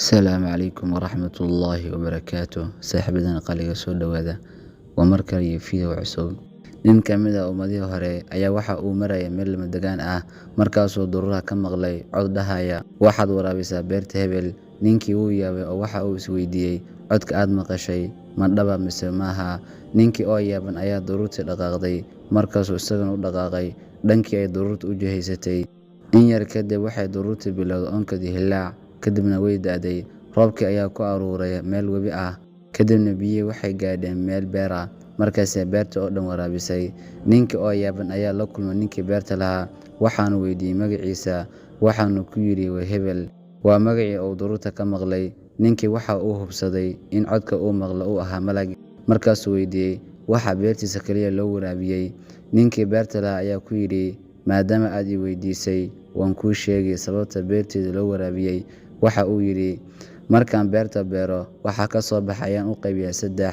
Asalaamu calaykum waraxmatullaahi wabarakaatuh. Saaxiibadan qaliga soo dhawaada waa mar kale iyo fiidiyow cusub. Nin ka mid ah ummadihii hore ayaa waxa uu marayay meel lamadegaan ah, markaasuu duruuraha ka maqlay cod dhahaya, waxaad waraabisaa beerta Hebel. Ninkii wuu yaabay oo waxa uu isweydiiyey, codka aad maqashay ma dhaba mise maaha? Ninkii oo yaaban ayaa daruurtii dhaqaaqday, markaasuu isaguna u dhaqaaqay dhankii ay daruurtu u jihaysatay. In yar kadib waxay daruurtii bilowday onkod iyo hillaac, kadibna way da'day. Roobkii ayaa ku aruuray meel webi ah, kadibna biyihii waxay gaadheen meel beer ah, markaasay beerta oo dhan waraabisay. Ninkii oo yaaban ayaa la kulmay ninkii beerta lahaa, waxaanu weydiiyey magaciisa, waxaanu ku yidhi waa Hebel. Waa magacii uu daruurta ka maqlay. Ninkii waxa uu hubsaday in codka uu maqlo uu ahaa malag, markaasuu weydiiyey waxa beertiisa kaliya loo waraabiyey. Ninkii beerta lahaa ayaa ku yidhi, maadaama aad i weydiisay, waan kuu sheegay sababta beertayda loo waraabiyey. Waxa uu yidhi, markaan beerta beero, waxa ka soo baxa ayaan u qaybiyaa 3.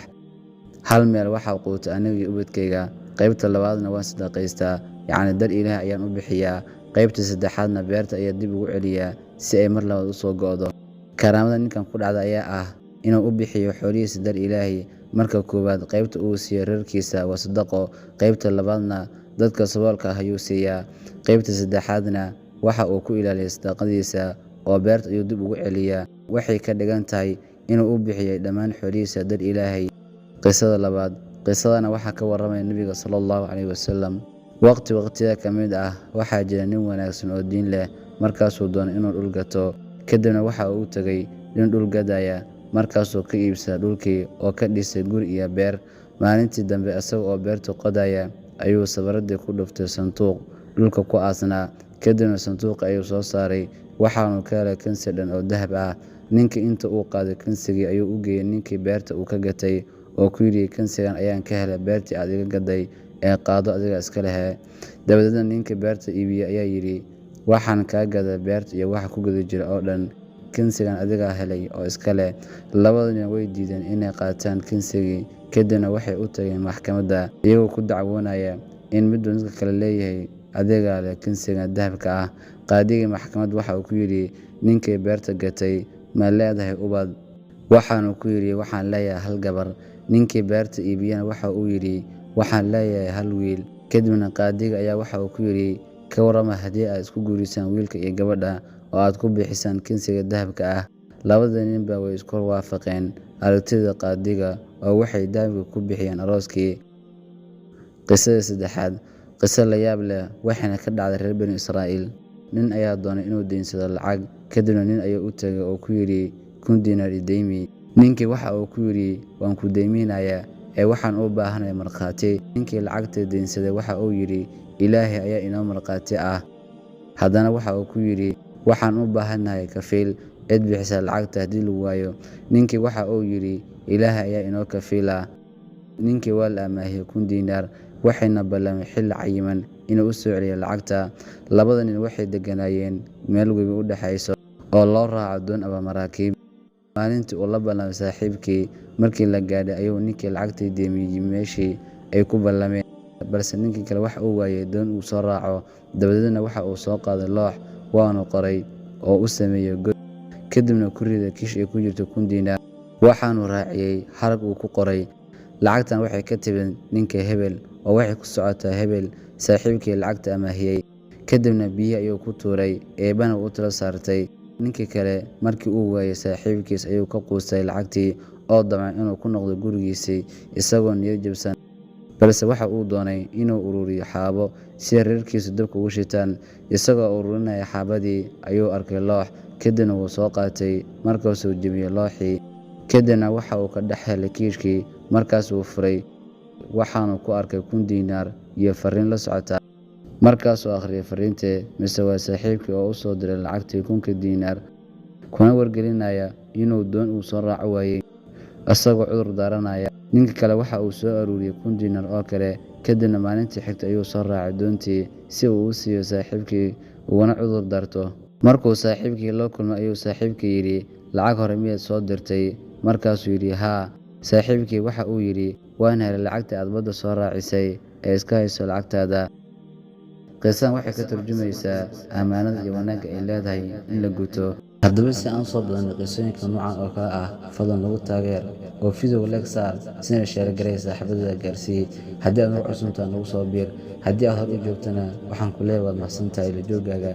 Hal meel waxaa quuta aniga iyo ubadkayga, qaybta labaadna waan sadaqaystaa, yacni dar Ilaah ayaan u bixiyaa, qaybta saddexaadna beerta ayaa dib ugu celiyaa si ay mar labaad u soo go'do. Karaamada ninkan ku dhacda ayaa ah inuu u bixiyo xoolihiisa dar Ilaahay. Marka koowaad, qaybta uu siiyo reerkiisa waa sadaqo, qaybta labaadna dadka saboolka ah ayuu siiyaa, qaybta saddexaadna waxa uu ku ilaaliyaa sadaqadiisa oo beerta ayuu dib ugu celiyaa. Waxay ka dhigan tahay inuu u bixiyay dhammaan xoolihiisa dar Ilaahay. Qisada labaad, qisadana waxaa ka warramaya Nabiga sallallahu calayhi wasallam. Waqti waqtiyada ka mid ah waxaa jira nin wanaagsan oo diin leh, markaasuu doonay inuu dhul gato. Kadibna waxa uu u tagay nin dhul gadaya, markaasuu ka iibsaday dhulkii oo ka dhisay guri iyo beer. Maalintii dambe isaga oo beerta qodaya ayuu sabraddii ku dhuftay sanduuq dhulka ku aasnaa. Kadibna sanduuqii ayuu soo saaray, waxaanu ka helay kansi dhan oo dahab ah. Ninkii inta uu qaaday kansigii ayuu u geeyey ninkii beerta uu ka gatay, oo ku yidhi, kansigan ayaan ka helay beertii aad iga gaday, ee qaado adiga iska leh. Dabadeedna ninkii beerta iibiyey ayaa yidhi, waxaan kaa gaday beerta iyo waxa ku guda jira oo dhan, kansigan adigaa helay oo iska leh. Labada nin way diideen inay qaataan kansigii. Kadibna waxay u tageen maxkamadda, iyagoo ku dacwoonaya in midba midka kale leeyahay adigaa leh kansigan dahabka ah. Qaadigii maxkamadda waxa uu ku yidhi ninkii beerta gatay, ma leedahay ubad? Waxaanu ku yidhi, waxaan leeyahay 1 gabar. Ninkii beerta iibiyeyna waxa uu yidhi, waxaan leeyahay 1 wiil. Kadibna qaadiga ayaa waxa uu ku yidhi, ka warrama haddii aad isku guurisaan wiilka iyo gabadha oo aad ku bixisaan kansiga dahabka ah. Labada ninba way isku waafaqeen aragtida qaadiga oo waxay dahabka ku bixiyeen arooskii. Qisada saddexaad, qiso la yaab leh waxayna ka dhacday reer bani Israa'iil. Nin ayaa doonay inuu daynsado lacag, kadibna nin ayaa u tagay oo ku yidhi 1,000 diinaar i deymi. Ninkii waxa uu ku yidhi, waan ku deyminayaa, ee waxaan u baahanahay markhaati. Ninkii lacagta daynsaday waxa uu yidhi, Ilaahay ayaa inoo markhaati ah. Haddana waxa uu ku yidhi, waxaan u baahanahay kafiil, cid bixisa lacagta haddii lagu waayo. Ninkii waxa uu yidhi, Ilaahay ayaa inoo kafiil ah. Ninkii waa la amaahiyey 1,000 diinaar, waxayna ballameen xilli cayiman inuu u soo celiyo lacagta. Labada nin waxay degganaayeen meel webi u dhaxayso oo loo raaco doon ama maraakiib. Maalintii uu la ballamay saaxiibkii, markii la gaadhay ayuu ninkii lacagtii deymiyey meeshii ay ku ballameen, balse ninkii kale waxa uu waayay doon uu soo raaco. Dabadeedna waxa uu soo qaaday loox, waanu qoray oo u sameeyey god, kadibna ku riday kiish ay ku jirto 1,000 diinaar. Waxaanu raaciyey harag uu ku qoray, lacagtan waxay ka timid ninka Hebel oo waxay ku socotaa Hebel, saaxiibkii lacagta amaahiyey. Kadibna biyihii ayuu ku tuuray, eebbana wuu u tala saartay. Ninkii kale markii uu waayay saaxiibkiis ayuu ka quustay lacagtii oo damcay inuu ku noqdo gurigiisii isagoo niyad jabsan. Balse waxa uu doonay inuu ururiyo xaabo si reerkiisu dabka ugu shitaan. Isagoo ururinaya xaabadii ayuu arkay loox, kadibna wuu soo qaatay, markaasuu jebiyey looxii. Kadibna waxa uu ka dhex helay kiishkii, markaas wuu furay, waxaanu ku arkay 1,000 diinaar iyo fariin la socota. Markaasuu akhriyay fariintii, mise waa saaxiibkii oo u soo diray lacagtii 1,000 diinaar, kuna wargelinaya inuu doon uu soo raaco waayey, isagoo cudur daaranaya. Ninkii kale waxa uu soo ururiyey 1,000 diinaar oo kale, kadibna maalintii xigtay ayuu soo raacay doontii si uu u siiyo saaxiibkii uguna cudur daarto. Markuu saaxiibkii la kulmay ayuu saaxiibkii yidhi, lacag hore miyaad soo dirtay? Markaasuu yidhi, haa. Saaxiibkii waxa uu yidhi, waan helay lacagtii aad badda soo raacisay, ee iska hayso lacagtaada. Qisadan waxay ka tarjumaysaa ammaanada iyo wanaagga ay leedahay in la guto. Haddaba si aan u soo badano qisooyinka noocan oo kale ah, fadlan nagu taageer oo fiidiyowga like saar, sina share garee saaxiibada gaarsii. Haddii aad nagu cusub tahay nagu soo biir, haddii aad hore u joogtana waxaan ku leeyahay waad mahadsantahay la jooggaaga.